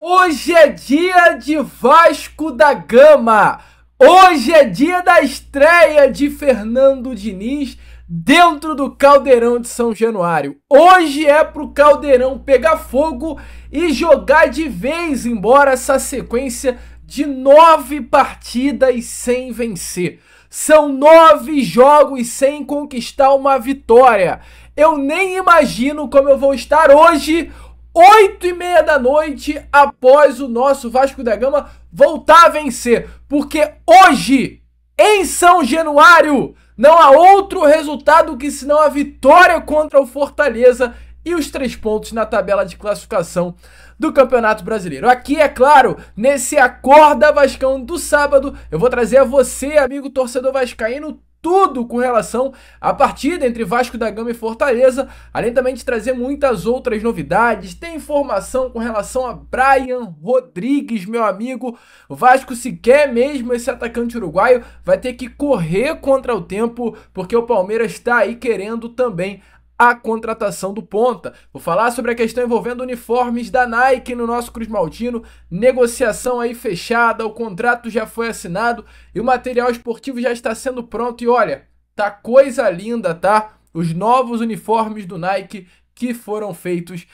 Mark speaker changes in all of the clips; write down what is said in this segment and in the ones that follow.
Speaker 1: Hoje é dia de Vasco da Gama. Hoje é dia da estreia de Fernando Diniz dentro do Caldeirão de São Januário. Hoje é pro Caldeirão pegar fogo e jogar de vez embora essa sequência de 9 partidas sem vencer. São 9 jogos sem conquistar uma vitória. Eu nem imagino como eu vou estar hoje, 8h30 da noite, após o nosso Vasco da Gama voltar a vencer. Porque hoje, em São Januário, não há outro resultado que senão a vitória contra o Fortaleza e os 3 pontos na tabela de classificação do Campeonato Brasileiro. Aqui, é claro, nesse Acorda Vascão do sábado, eu vou trazer a você, amigo torcedor vascaíno, tudo com relação à partida entre Vasco da Gama e Fortaleza, além também de trazer muitas outras novidades. Tem informação com relação a Brian Rodrigues, meu amigo. O Vasco, se quer mesmo esse atacante uruguaio, vai ter que correr contra o tempo, porque o Palmeiras está aí querendo também a contratação do ponta. Vou falar sobre a questão envolvendo uniformes da Nike no nosso Cruz Maltino, negociação aí fechada, o contrato já foi assinado e o material esportivo já está sendo pronto. E olha, tá coisa linda, tá? Os novos uniformes do Nike que foram feitos,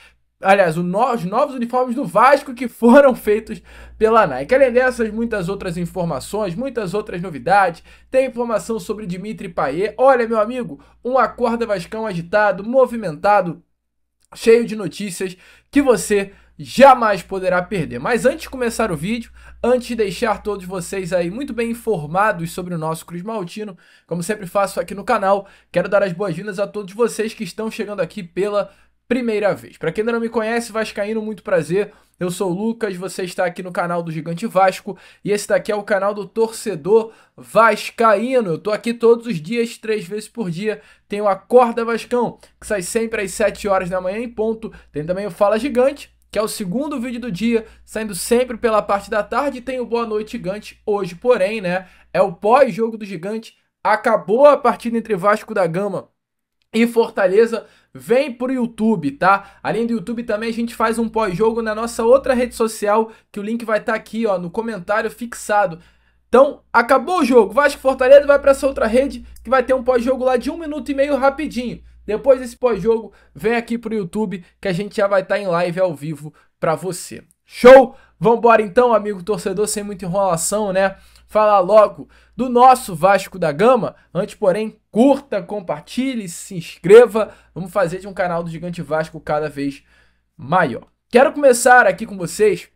Speaker 1: aliás, os novos uniformes do Vasco que foram feitos pela Nike. Além dessas, muitas outras informações, muitas outras novidades. Tem informação sobre Dimitri Payet. Olha, meu amigo, um Acorda Vascão agitado, movimentado, cheio de notícias que você jamais poderá perder. Mas antes de começar o vídeo, antes de deixar todos vocês aí muito bem informados sobre o nosso Cruz Maltino, como sempre faço aqui no canal, quero dar as boas-vindas a todos vocês que estão chegando aqui pela primeira vez. Para quem ainda não me conhece, vascaíno, muito prazer. Eu sou o Lucas, você está aqui no canal do Gigante Vasco e esse daqui é o canal do Torcedor Vascaíno. Eu tô aqui todos os dias, 3 vezes por dia. Tem o Acorda Vascão, que sai sempre às 7 horas da manhã em ponto. Tem também o Fala Gigante, que é o segundo vídeo do dia, saindo sempre pela parte da tarde. E tem o Boa Noite Gigante hoje, porém, né, é o pós-jogo do Gigante. Acabou a partida entre Vasco da Gama e Fortaleza, vem pro YouTube, tá? Além do YouTube também a gente faz um pós-jogo na nossa outra rede social, que o link vai estar aqui, ó, no comentário fixado. Então, acabou o jogo, Vasco e Fortaleza vai para essa outra rede, que vai ter um pós-jogo lá de 1 minuto e meio rapidinho. Depois desse pós-jogo, vem aqui pro YouTube, que a gente já vai estar em live ao vivo para você. Show? Vambora então, amigo torcedor, sem muita enrolação, né? Falar logo do nosso Vasco da Gama. Antes, porém, curta, compartilhe, se inscreva. Vamos fazer de um canal do Gigante Vasco cada vez maior. Quero começar aqui com vocês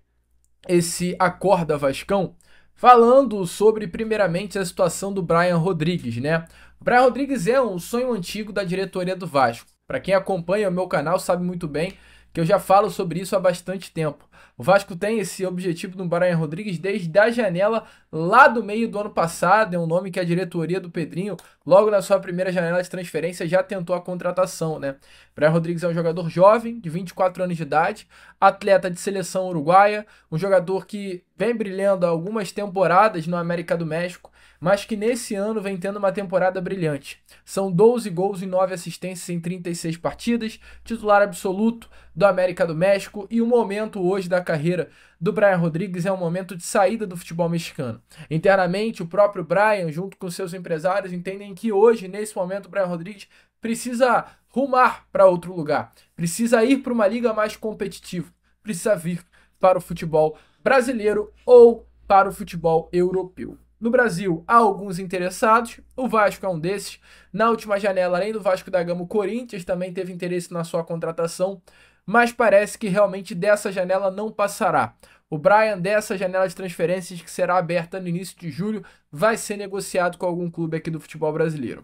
Speaker 1: esse Acorda Vascão falando sobre, primeiramente, a situação do Brian Rodrigues, né? O Brian Rodrigues é um sonho antigo da diretoria do Vasco. Para quem acompanha o meu canal sabe muito bem que eu já falo sobre isso há bastante tempo. O Vasco tem esse objetivo do Brian Rodrigues desde a janela lá do meio do ano passado. É um nome que a diretoria do Pedrinho, logo na sua primeira janela de transferência, já tentou a contratação, né? Brian Rodrigues é um jogador jovem, de 24 anos de idade, atleta de seleção uruguaia, um jogador que vem brilhando há algumas temporadas no América do México, mas que nesse ano vem tendo uma temporada brilhante. São 12 gols e 9 assistências em 36 partidas, titular absoluto do América do México, e o momento hoje da carreira do Brian Rodrigues é um momento de saída do futebol mexicano. Internamente, o próprio Brian, junto com seus empresários, entendem que hoje, nesse momento, o Brian Rodrigues precisa rumar para outro lugar, precisa ir para uma liga mais competitiva, precisa vir para o futebol brasileiro ou para o futebol europeu. No Brasil, há alguns interessados, o Vasco é um desses. Na última janela, além do Vasco da Gama, o Corinthians também teve interesse na sua contratação, mas parece que realmente dessa janela não passará. O Brian, dessa janela de transferências que será aberta no início de julho, vai ser negociado com algum clube aqui do futebol brasileiro.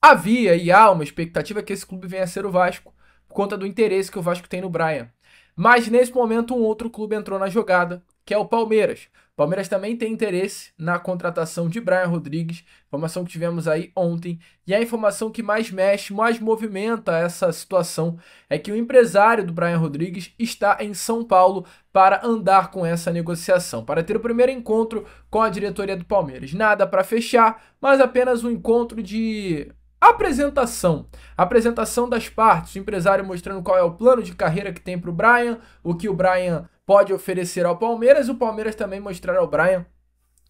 Speaker 1: Havia e há uma expectativa que esse clube venha a ser o Vasco, por conta do interesse que o Vasco tem no Brian. Mas nesse momento um outro clube entrou na jogada, que é o Palmeiras. O Palmeiras também tem interesse na contratação de Brian Rodrigues, informação que tivemos aí ontem, e a informação que mais mexe, mais movimenta essa situação é que o empresário do Brian Rodrigues está em São Paulo para andar com essa negociação, para ter o primeiro encontro com a diretoria do Palmeiras. Nada para fechar, mas apenas um encontro de apresentação das partes, o empresário mostrando qual é o plano de carreira que tem para o Brian, o que o Brian pode oferecer ao Palmeiras, o Palmeiras também mostrar ao Bryan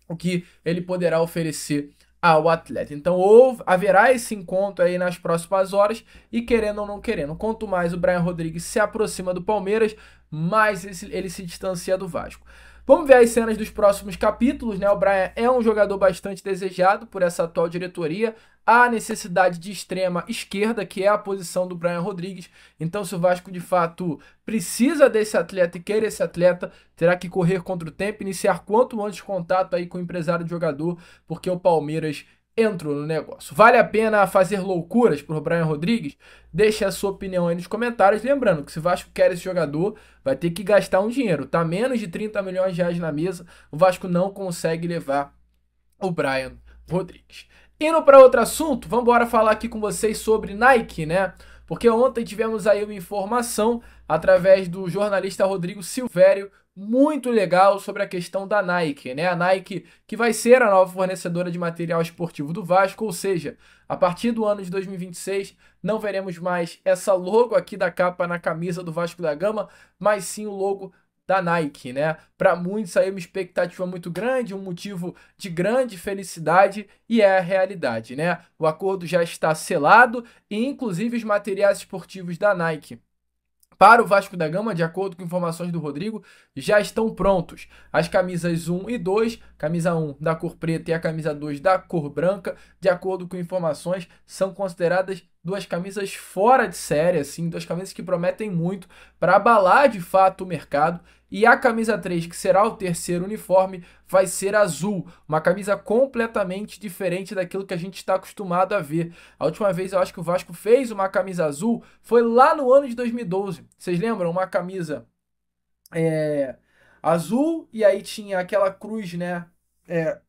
Speaker 1: o que ele poderá oferecer ao atleta. Então haverá esse encontro aí nas próximas horas e querendo ou não querendo, quanto mais o Bryan Rodrigues se aproxima do Palmeiras, mais ele se distancia do Vasco. Vamos ver as cenas dos próximos capítulos, né? O Bryan é um jogador bastante desejado por essa atual diretoria. Há necessidade de extrema esquerda, que é a posição do Bryan Rodrigues. Então, se o Vasco de fato precisa desse atleta e quer esse atleta, terá que correr contra o tempo, iniciar quanto antes contato aí com o empresário do jogador, porque o Palmeiras entrou no negócio. Vale a pena fazer loucuras por Bryan Rodrigues? Deixe a sua opinião aí nos comentários. Lembrando que se o Vasco quer esse jogador, vai ter que gastar um dinheiro. Tá menos de 30 milhões de reais na mesa, o Vasco não consegue levar o Bryan Rodrigues. Indo para outro assunto, vamos embora falar aqui com vocês sobre Nike, né? Porque ontem tivemos aí uma informação através do jornalista Rodrigo Silvério, muito legal sobre a questão da Nike, né? A Nike que vai ser a nova fornecedora de material esportivo do Vasco, ou seja, a partir do ano de 2026 não veremos mais essa logo aqui da capa na camisa do Vasco da Gama, mas sim o logo da Nike, né? Para muitos aí uma expectativa muito grande, um motivo de grande felicidade e é a realidade, né? O acordo já está selado e inclusive os materiais esportivos da Nike para o Vasco da Gama, de acordo com informações do Rodrigo, já estão prontos. As camisas 1 e 2, camisa 1 da cor preta e a camisa 2 da cor branca, de acordo com informações, são consideradas duas camisas fora de série, assim, duas camisas que prometem muito para abalar de fato o mercado. E a camisa 3, que será o terceiro uniforme, vai ser azul. Uma camisa completamente diferente daquilo que a gente está acostumado a ver. A última vez eu acho que o Vasco fez uma camisa azul foi lá no ano de 2012. Vocês lembram? Uma camisa azul e aí tinha aquela cruz, né?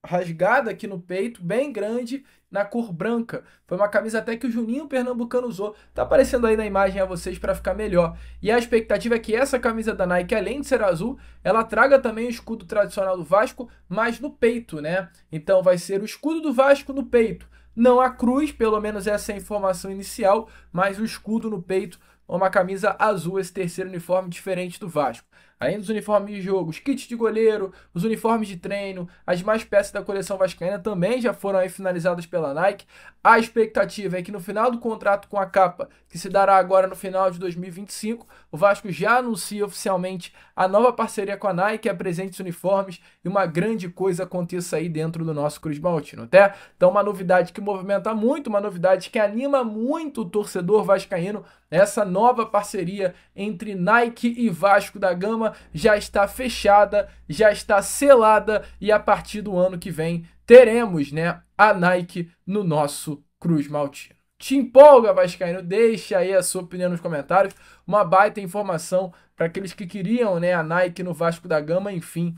Speaker 1: Rasgada aqui no peito, bem grande, na cor branca. Foi uma camisa até que o Juninho Pernambucano usou. Tá aparecendo aí na imagem a vocês para ficar melhor. E a expectativa é que essa camisa da Nike, além de ser azul, ela traga também o escudo tradicional do Vasco, mas no peito, né? Então vai ser o escudo do Vasco no peito. Não a cruz, pelo menos essa é a informação inicial, mas o escudo no peito, uma camisa azul, esse terceiro uniforme diferente do Vasco. Além dos uniformes de jogo, os kits de goleiro, os uniformes de treino, as demais peças da coleção vascaína também já foram aí finalizadas pela Nike. A expectativa é que no final do contrato com a capa, que se dará agora no final de 2025, o Vasco já anuncia oficialmente a nova parceria com a Nike, apresente os uniformes e uma grande coisa aconteça aí dentro do nosso Cruz Maltino, até? Então uma novidade que movimenta muito, uma novidade que anima muito o torcedor vascaíno, essa nova parceria entre Nike e Vasco da Gama já está fechada, já está selada e a partir do ano que vem teremos, né, a Nike no nosso Cruz Maltino. Te empolga, vascaíno? Deixa aí a sua opinião nos comentários. Uma baita informação para aqueles que queriam, né, a Nike no Vasco da Gama. Enfim,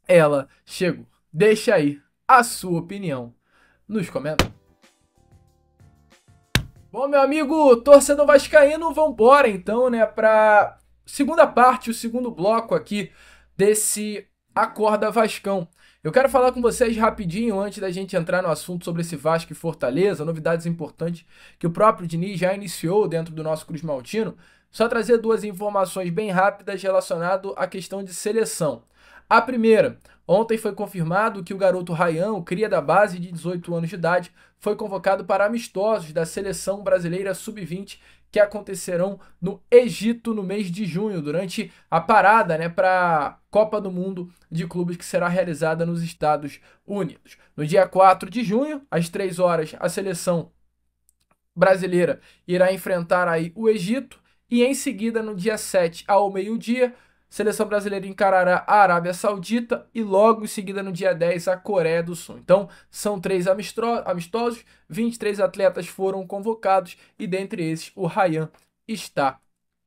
Speaker 1: ela chegou. Deixa aí a sua opinião nos comentários. Bom, meu amigo torcedor vascaíno, vambora então, né, para segunda parte, o segundo bloco aqui desse Acorda Vascão. Eu quero falar com vocês rapidinho, antes da gente entrar no assunto sobre esse Vasco e Fortaleza, novidades importantes que o próprio Diniz já iniciou dentro do nosso Cruz Maltino. Só trazer duas informações bem rápidas relacionadas à questão de seleção. A primeira, ontem foi confirmado que o garoto Ryan, o cria da base de 18 anos de idade, foi convocado para amistosos da Seleção Brasileira Sub-20 que acontecerão no Egito no mês de junho, durante a parada, né, para a Copa do Mundo de Clubes que será realizada nos Estados Unidos. No dia 4 de junho, às 3 horas, a seleção brasileira irá enfrentar aí o Egito e em seguida, no dia 7 ao meio-dia, a seleção brasileira encarará a Arábia Saudita e logo em seguida, no dia 10, a Coreia do Sul. Então, são 3 amistosos, 23 atletas foram convocados e dentre esses o Ryan está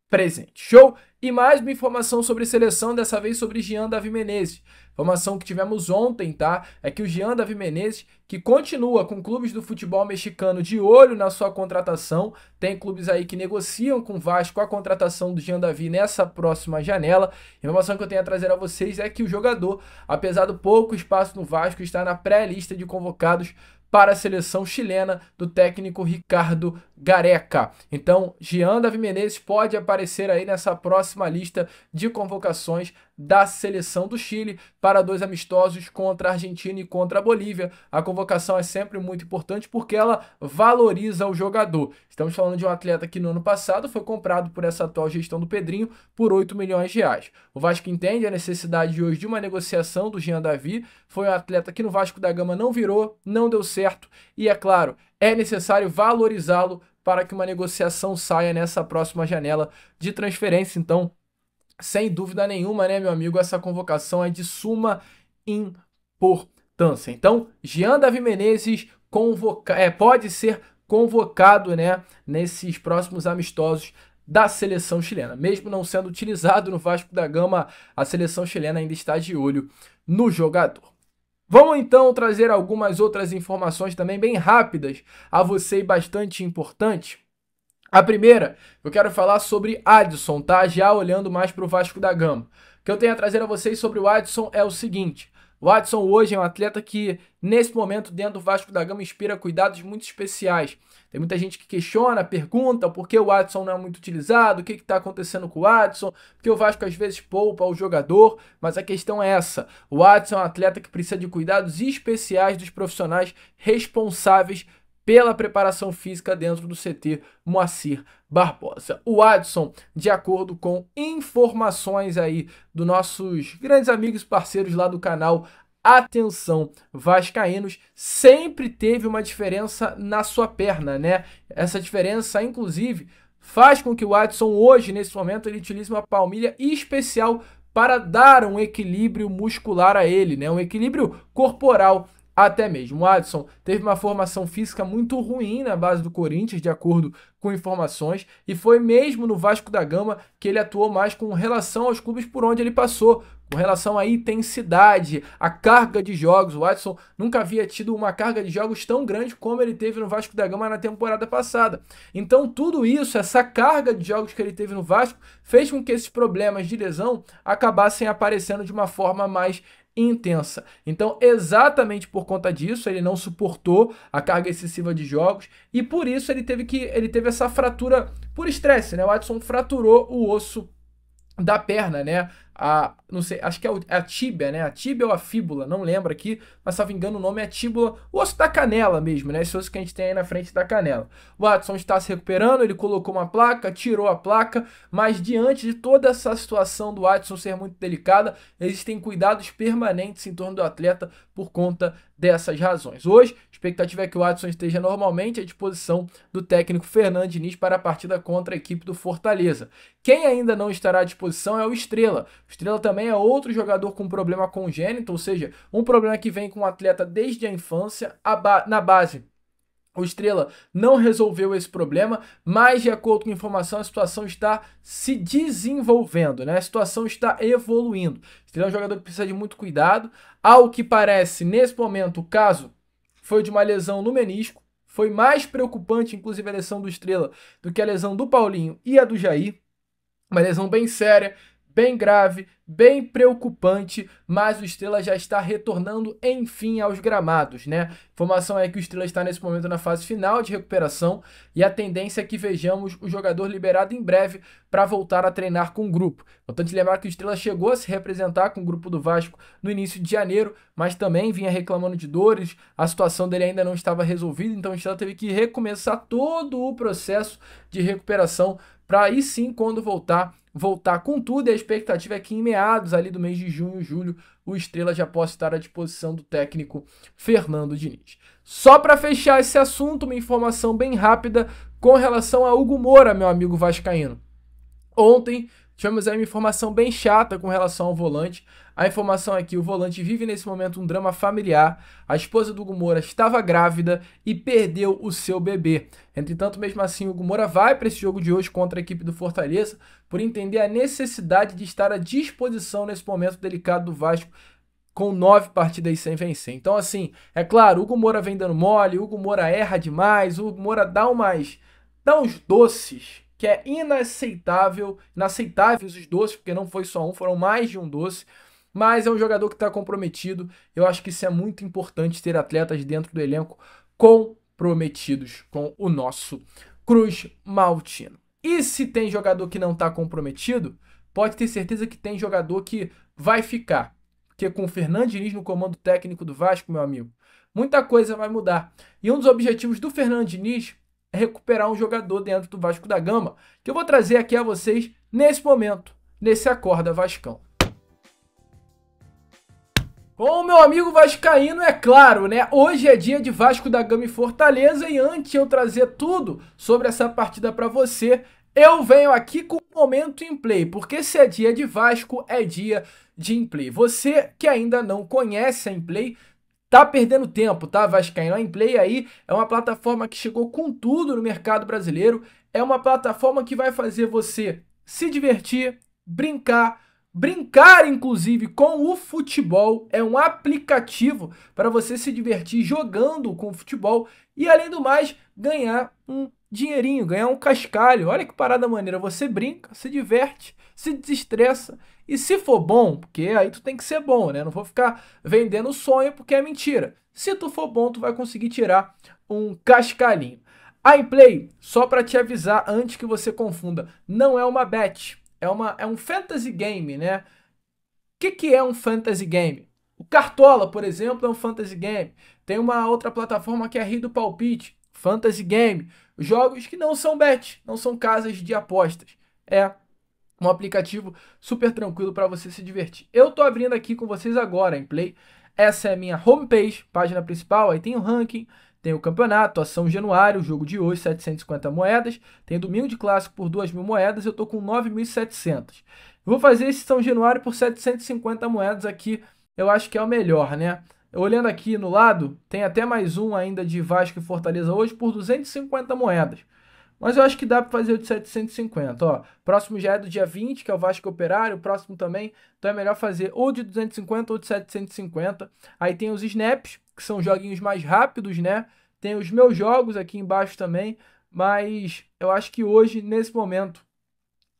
Speaker 1: presente. Show? E mais uma informação sobre seleção, dessa vez sobre Jean Davi Menezes. Informação que tivemos ontem, tá? É que o Jean Davi Menezes, que continua com clubes do futebol mexicano de olho na sua contratação, tem clubes aí que negociam com o Vasco a contratação do Jean Davi nessa próxima janela. A informação que eu tenho a trazer a vocês é que o jogador, apesar do pouco espaço no Vasco, está na pré-lista de convocados para a seleção chilena do técnico Ricardo Gareca. Então, Jean Davi Menezes pode aparecer aí nessa próxima lista de convocações da seleção do Chile para 2 amistosos contra a Argentina e contra a Bolívia. A convocação é sempre muito importante porque ela valoriza o jogador. Estamos falando de um atleta que no ano passado foi comprado por essa atual gestão do Pedrinho por 8 milhões de reais. O Vasco entende a necessidade de hoje de uma negociação do Jean Davi. Foi um atleta que no Vasco da Gama não virou, não deu certo e, é claro, é necessário valorizá-lo para que uma negociação saia nessa próxima janela de transferência. Então, sem dúvida nenhuma, né, meu amigo, essa convocação é de suma importância. Então, Jean Davi Menezes pode ser convocado, né, nesses próximos amistosos da seleção chilena. Mesmo não sendo utilizado no Vasco da Gama, a seleção chilena ainda está de olho no jogador. Vamos então trazer algumas outras informações também bem rápidas a você e bastante importantes. A primeira, eu quero falar sobre Adson, tá? Já olhando mais para o Vasco da Gama. O que eu tenho a trazer a vocês sobre o Adson é o seguinte. O Adson hoje é um atleta que, nesse momento, dentro do Vasco da Gama, inspira cuidados muito especiais. Tem muita gente que questiona, pergunta por que o Adson não é muito utilizado, o que está acontecendo com o Adson, porque o Vasco às vezes poupa o jogador, mas a questão é essa. O Adson é um atleta que precisa de cuidados especiais dos profissionais responsáveis pela preparação física dentro do CT Moacir Barbosa. O Adson, de acordo com informações aí dos nossos grandes amigos e parceiros lá do canal Atenção Vascaínos, sempre teve uma diferença na sua perna, né? Essa diferença, inclusive, faz com que o Adson hoje, nesse momento, ele utilize uma palmilha especial para dar um equilíbrio muscular a ele, né? Um equilíbrio corporal até mesmo. O Adson teve uma formação física muito ruim na base do Corinthians, de acordo com informações, e foi mesmo no Vasco da Gama que ele atuou mais com relação aos clubes por onde ele passou, com relação à intensidade, à carga de jogos. O Adson nunca havia tido uma carga de jogos tão grande como ele teve no Vasco da Gama na temporada passada. Então tudo isso, essa carga de jogos que ele teve no Vasco, fez com que esses problemas de lesão acabassem aparecendo de uma forma mais intensa. Então, exatamente por conta disso, ele não suportou a carga excessiva de jogos e por isso ele teve essa fratura por estresse, né? O Adson fraturou o osso da perna, né? Não sei, acho que é a tíbia, né? A tíbia ou a fíbula, não lembro aqui, mas se não me engano o nome é tíbula, o osso da canela mesmo, né? Esse osso que a gente tem aí na frente da canela. O Adson está se recuperando, ele colocou uma placa, tirou a placa, mas diante de toda essa situação do Adson ser muito delicada, existem cuidados permanentes em torno do atleta por conta dessas razões. Hoje, a expectativa é que o Adson esteja normalmente à disposição do técnico Fernando Diniz para a partida contra a equipe do Fortaleza. Quem ainda não estará à disposição é o Estrela. O Estrela também é outro jogador com problema congênito, ou seja, um problema que vem com o atleta desde a infância na base. O Estrela não resolveu esse problema, mas de acordo com informação, a situação está se desenvolvendo, né? A situação está evoluindo. O Estrela é um jogador que precisa de muito cuidado. Ao que parece, nesse momento, o caso foi de uma lesão no menisco. Foi mais preocupante, inclusive, a lesão do Estrela do que a lesão do Paulinho e a do Jair. Uma lesão bem séria, bem grave, bem preocupante, mas o Estrela já está retornando, enfim, aos gramados, né? Informação é que o Estrela está nesse momento na fase final de recuperação e a tendência é que vejamos o jogador liberado em breve para voltar a treinar com o grupo. Importante lembrar que o Estrela chegou a se representar com o grupo do Vasco no início de janeiro, mas também vinha reclamando de dores, a situação dele ainda não estava resolvida, então o Estrela teve que recomeçar todo o processo de recuperação para aí sim, quando voltar com tudo, e a expectativa é que em meados ali do mês de junho, julho, o Estrela já possa estar à disposição do técnico Fernando Diniz. Só para fechar esse assunto, uma informação bem rápida com relação a Hugo Moura, meu amigo vascaíno. Ontem tivemos aí uma informação bem chata com relação ao volante. A informação é que o volante vive nesse momento um drama familiar. A esposa do Hugo Moura estava grávida e perdeu o seu bebê. Entretanto, mesmo assim, o Hugo Moura vai para esse jogo de hoje contra a equipe do Fortaleza por entender a necessidade de estar à disposição nesse momento delicado do Vasco, com 9 partidas sem vencer. Então, assim, é claro, o Hugo Moura vem dando mole, o Hugo Moura erra demais, o Hugo Moura dá uns doces que é inaceitáveis os doces, porque não foi só um, foram mais de um doce, mas é um jogador que está comprometido. Eu acho que isso é muito importante, ter atletas dentro do elenco comprometidos com o nosso Cruz Maltino. E se tem jogador que não está comprometido, pode ter certeza que tem jogador que vai ficar. Porque com o Fernando Diniz no comando técnico do Vasco, meu amigo, muita coisa vai mudar. E um dos objetivos do Fernando Diniz é recuperar um jogador dentro do Vasco da Gama, que eu vou trazer aqui a vocês nesse momento, nesse Acorda Vascão. Com o meu amigo vascaíno, é claro, né? Hoje é dia de Vasco da Gama e Fortaleza, e antes de eu trazer tudo sobre essa partida para você, eu venho aqui com o momento em play, porque se é dia de Vasco, é dia de Inplay. Você que ainda não conhece a Inplay, tá perdendo tempo, tá, vascaíno? A Inplay aí é uma plataforma que chegou com tudo no mercado brasileiro, é uma plataforma que vai fazer você se divertir, brincar inclusive com o futebol. É um aplicativo para você se divertir jogando com o futebol e, além do mais, ganhar um dinheirinho, ganhar um cascalho. Olha que parada maneira, você brinca, se diverte, se desestressa, e se for bom, porque aí tu tem que ser bom, né? Não vou ficar vendendo sonho porque é mentira. Se tu for bom, tu vai conseguir tirar um cascalhinho. A Inplay, só para te avisar antes que você confunda, não é uma bet, é um fantasy game, né? O que é um fantasy game? O Cartola, por exemplo, é um fantasy game. Tem uma outra plataforma que é a Rio do Palpite, fantasy game. Jogos que não são bet, não são casas de apostas. É um aplicativo super tranquilo para você se divertir. Eu tô abrindo aqui com vocês agora em Play. Essa é a minha homepage, página principal. Aí tem o ranking, tem o campeonato, ação Januário, jogo de hoje, 750 moedas. Tem domingo de clássico por 2.000 moedas, eu tô com 9.700. Vou fazer esse São Januário por 750 moedas aqui, eu acho que é o melhor, né? Olhando aqui no lado, tem até mais um ainda de Vasco e Fortaleza hoje por 250 moedas. Mas eu acho que dá para fazer o de 750, ó. Próximo já é do dia 20, que é o Vasco Operário, o próximo também. Então é melhor fazer ou de 250 ou de 750. Aí tem os snaps, que são joguinhos mais rápidos, né? Tem os meus jogos aqui embaixo também. Mas eu acho que hoje, nesse momento,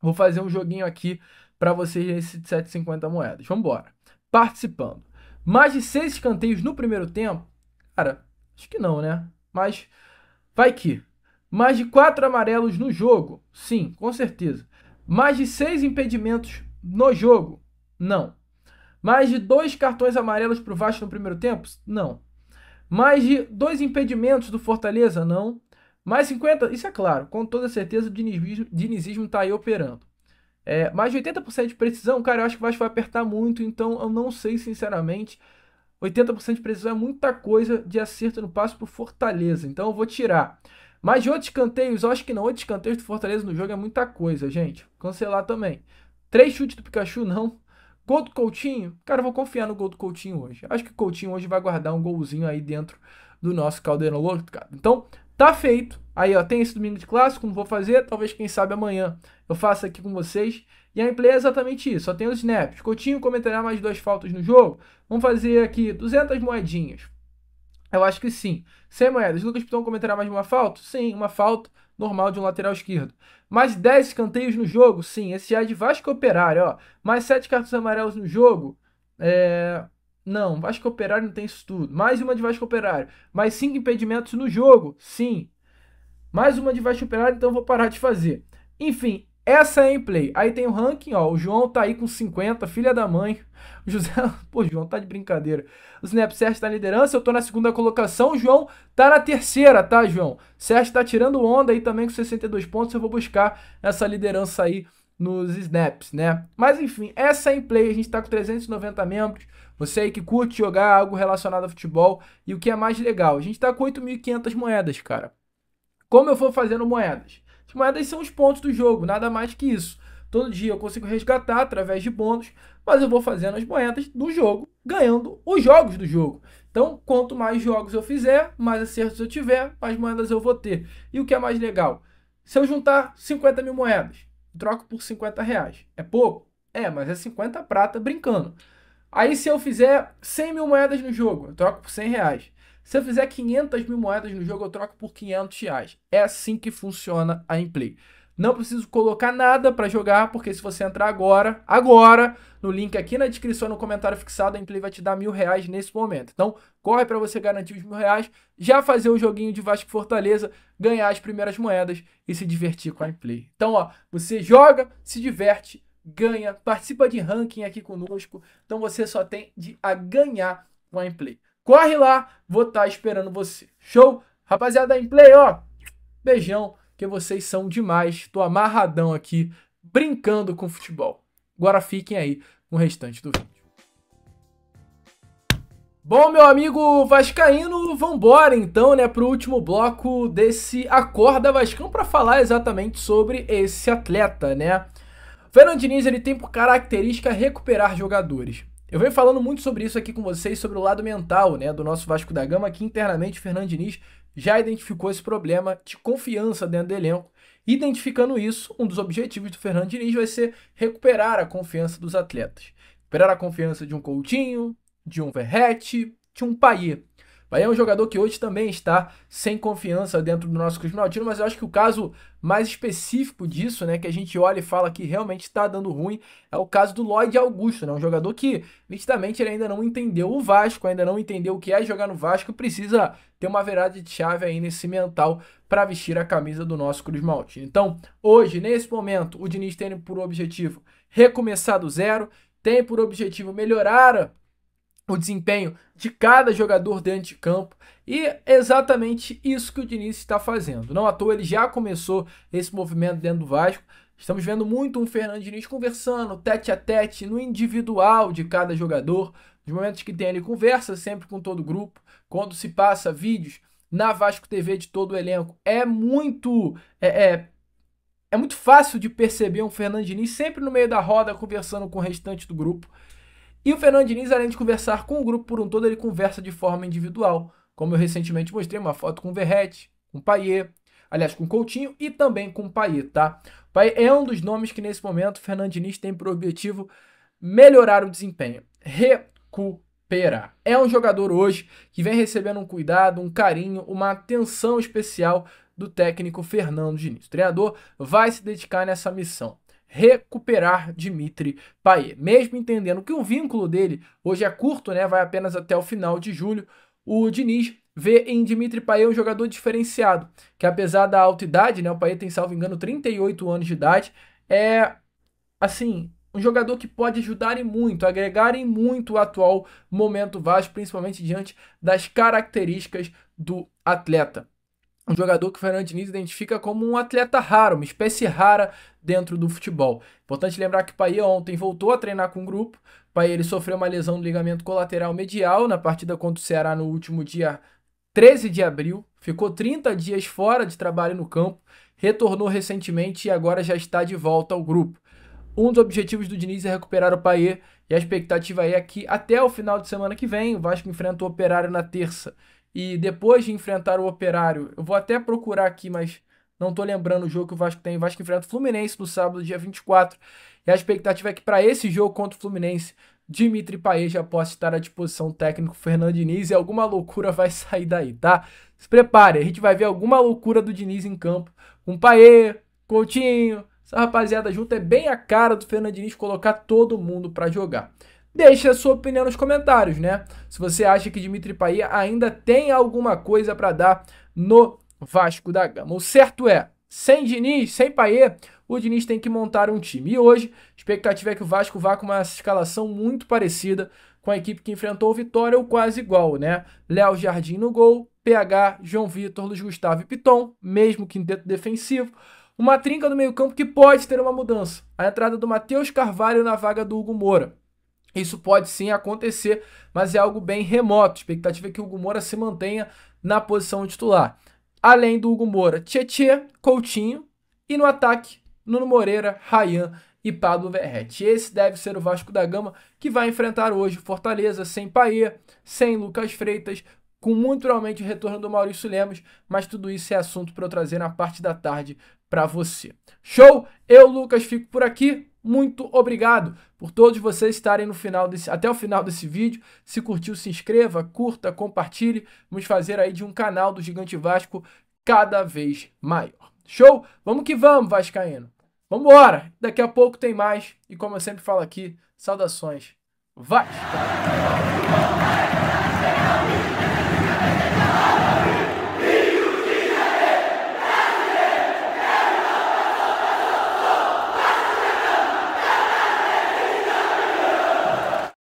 Speaker 1: vou fazer um joguinho aqui para vocês, esse de 750 moedas. Vamos embora. Participando. Mais de 6 escanteios no primeiro tempo? Cara, acho que não, né? Mas vai que... Mais de 4 amarelos no jogo? Sim, com certeza. Mais de 6 impedimentos no jogo? Não. Mais de 2 cartões amarelos para o Vasco no primeiro tempo? Não. Mais de 2 impedimentos do Fortaleza? Não. Mais 50? Isso é claro, com toda certeza o dinizismo está aí operando. Mais de 80% de precisão? Cara, eu acho que o Vasco vai apertar muito, então eu não sei sinceramente. 80% de precisão é muita coisa de acerto no passe para o Fortaleza, então eu vou tirar. Mas de 8 escanteios, eu acho que não. 8 escanteios do Fortaleza no jogo é muita coisa, gente. Cancelar também. 3 chutes do Pikachu, não. Gol do Coutinho? Cara, eu vou confiar no gol do Coutinho hoje. Acho que o Coutinho hoje vai guardar um golzinho aí dentro do nosso Caldeirão Louco, cara. Então, tá feito. Aí, ó, tem esse domingo de clássico, não vou fazer. Talvez, quem sabe, amanhã eu faça aqui com vocês. E a Inplay é exatamente isso. Só tem os snaps. Coutinho cometerá mais 2 faltas no jogo. Vamos fazer aqui 200 moedinhas. Eu acho que sim. 100 moedas. Lucas Piton cometerá mais uma falta? Sim, uma falta normal de um lateral esquerdo. Mais 10 escanteios no jogo? Sim. Esse já é de Vasco Operário, ó. Mais 7 cartões amarelos no jogo? Não, Vasco Operário não tem isso tudo. Mais uma de Vasco Operário. Mais 5 impedimentos no jogo? Sim. Mais uma de Vasco Operário, então eu vou parar de fazer. Enfim, essa é a Inplay. Aí tem o ranking, ó. O João tá aí com 50, filha da mãe. O José... Pô, João, tá de brincadeira. O Snap Sérgio tá na liderança, eu tô na segunda colocação. O João tá na terceira, tá, João? Sérgio tá tirando onda aí também com 62 pontos. Eu vou buscar essa liderança aí nos snaps, né? Mas enfim, essa é a Inplay. A gente tá com 390 membros. Você aí que curte jogar algo relacionado a futebol. E o que é mais legal, a gente tá com 8.500 moedas, cara. Como eu vou fazendo moedas? As moedas são os pontos do jogo, nada mais que isso. Todo dia eu consigo resgatar através de bônus, mas eu vou fazendo as moedas do jogo, ganhando os jogos do jogo. Então, quanto mais jogos eu fizer, mais acertos eu tiver, mais moedas eu vou ter. E o que é mais legal? Se eu juntar 50 mil moedas, troco por 50 reais. É pouco? Mas é 50 prata brincando. Aí se eu fizer 100 mil moedas no jogo, eu troco por 100 reais. Se eu fizer 500 mil moedas no jogo, eu troco por 500 reais. É assim que funciona a Inplay. Não preciso colocar nada para jogar, porque se você entrar agora, no link aqui na descrição, no comentário fixado, a Inplay vai te dar R$1.000 nesse momento. Então, corre para você garantir os R$1.000, já fazer o joguinho de Vasco e Fortaleza, ganhar as primeiras moedas e se divertir com a Inplay. Então, ó, você joga, se diverte, ganha, participa de ranking aqui conosco. Então, você só tem a ganhar com a Inplay. Corre lá, vou estar esperando você. Show? Rapaziada da Inplay, ó, beijão, que vocês são demais. Tô amarradão aqui, brincando com futebol. Agora fiquem aí com o restante do vídeo. Bom, meu amigo vascaíno, vambora então, né, pro último bloco desse Acorda Vascão para falar exatamente sobre esse atleta, né? O Fernando Diniz, ele tem por característica recuperar jogadores. Eu venho falando muito sobre isso aqui com vocês, sobre o lado mental, né, do nosso Vasco da Gama, que internamente o Fernando Diniz já identificou esse problema de confiança dentro do elenco. Identificando isso, um dos objetivos do Fernando Diniz vai ser recuperar a confiança dos atletas. Recuperar a confiança de um Coutinho, de um Verratti, de um Payet. Payet é um jogador que hoje também está sem confiança dentro do nosso Cruz Maltino, mas eu acho que o caso mais específico disso, né, que a gente olha e fala que realmente está dando ruim, é o caso do Lloyd Augusto, né, um jogador que, nitidamente, ele ainda não entendeu o Vasco, ainda não entendeu o que é jogar no Vasco, precisa ter uma virada de chave aí nesse mental para vestir a camisa do nosso Cruz Maltino. Então, hoje, nesse momento, o Diniz tem por objetivo recomeçar do zero, tem por objetivo melhorar o desempenho de cada jogador dentro de campo, e é exatamente isso que o Diniz está fazendo. Não à toa ele já começou esse movimento dentro do Vasco. Estamos vendo muito um Fernando Diniz conversando tete a tete no individual de cada jogador. Nos momentos que tem ele conversa sempre com todo o grupo. Quando se passa vídeos na Vasco TV de todo o elenco, é muito fácil de perceber um Fernando Diniz sempre no meio da roda conversando com o restante do grupo. E o Fernando Diniz, além de conversar com o grupo por um todo, ele conversa de forma individual. Como eu recentemente mostrei uma foto com o Verratti, com o Payet, aliás, com o Coutinho e também com o Payet, tá? O Payet é um dos nomes que nesse momento o Fernando Diniz tem por objetivo melhorar o desempenho, recuperar. É um jogador hoje que vem recebendo um cuidado, um carinho, uma atenção especial do técnico Fernando Diniz. O treinador vai se dedicar nessa missão. Recuperar Dimitri Payet. Mesmo entendendo que o vínculo dele hoje é curto, né, vai apenas até o final de julho, o Diniz vê em Dimitri Payet um jogador diferenciado, que apesar da alta idade, né, o Payet tem, salvo engano, 38 anos de idade, é, assim, um jogador que pode ajudar em muito, agregar em muito o atual momento Vasco, principalmente diante das características do atleta. Um jogador que o Fernando Diniz identifica como um atleta raro, uma espécie rara dentro do futebol. Importante lembrar que o Payet ontem voltou a treinar com o grupo. O Payet ele sofreu uma lesão no ligamento colateral medial na partida contra o Ceará no último dia 13 de abril. Ficou 30 dias fora de trabalho no campo, retornou recentemente e agora já está de volta ao grupo. Um dos objetivos do Diniz é recuperar o Payet e a expectativa é que até o final de semana que vem, o Vasco enfrenta o Operário na terça. E depois de enfrentar o Operário, eu vou até procurar aqui, mas não tô lembrando o jogo que o Vasco tem. O Vasco enfrenta o Fluminense no sábado, dia 24. E a expectativa é que para esse jogo contra o Fluminense, Dimitri Payet já possa estar à disposição do técnico Fernando Diniz e alguma loucura vai sair daí, tá? Se prepare, a gente vai ver alguma loucura do Diniz em campo. Com Payet, Coutinho, essa rapaziada junto. É bem a cara do Fernando Diniz colocar todo mundo para jogar. Deixe a sua opinião nos comentários, né? Se você acha que Dimitri Payet ainda tem alguma coisa para dar no Vasco da Gama. O certo é, sem Diniz, sem Payet, o Diniz tem que montar um time. E hoje, a expectativa é que o Vasco vá com uma escalação muito parecida com a equipe que enfrentou o Vitória, ou quase igual, né? Léo Jardim no gol, PH, João Vitor, Luiz Gustavo e Piton, mesmo quinteto defensivo. Uma trinca no meio-campo que pode ter uma mudança. A entrada do Matheus Carvalho na vaga do Hugo Moura. Isso pode sim acontecer, mas é algo bem remoto. A expectativa é que o Hugo Moura se mantenha na posição titular. Além do Hugo Moura, Tietê, Coutinho e no ataque, Nuno Moreira, Ryan e Pablo Verratti. Esse deve ser o Vasco da Gama que vai enfrentar hoje o Fortaleza sem Payet, sem Lucas Freitas, com muito provavelmente o retorno do Maurício Lemos, mas tudo isso é assunto para eu trazer na parte da tarde para você. Show? Eu, Lucas, fico por aqui. Muito obrigado por todos vocês estarem até o final desse vídeo. Se curtiu, se inscreva, curta, compartilhe. Vamos fazer aí de um canal do Gigante Vasco cada vez maior. Show? Vamos que vamos, vascaíno. Vambora! Daqui a pouco tem mais. E como eu sempre falo aqui, saudações. Vasco!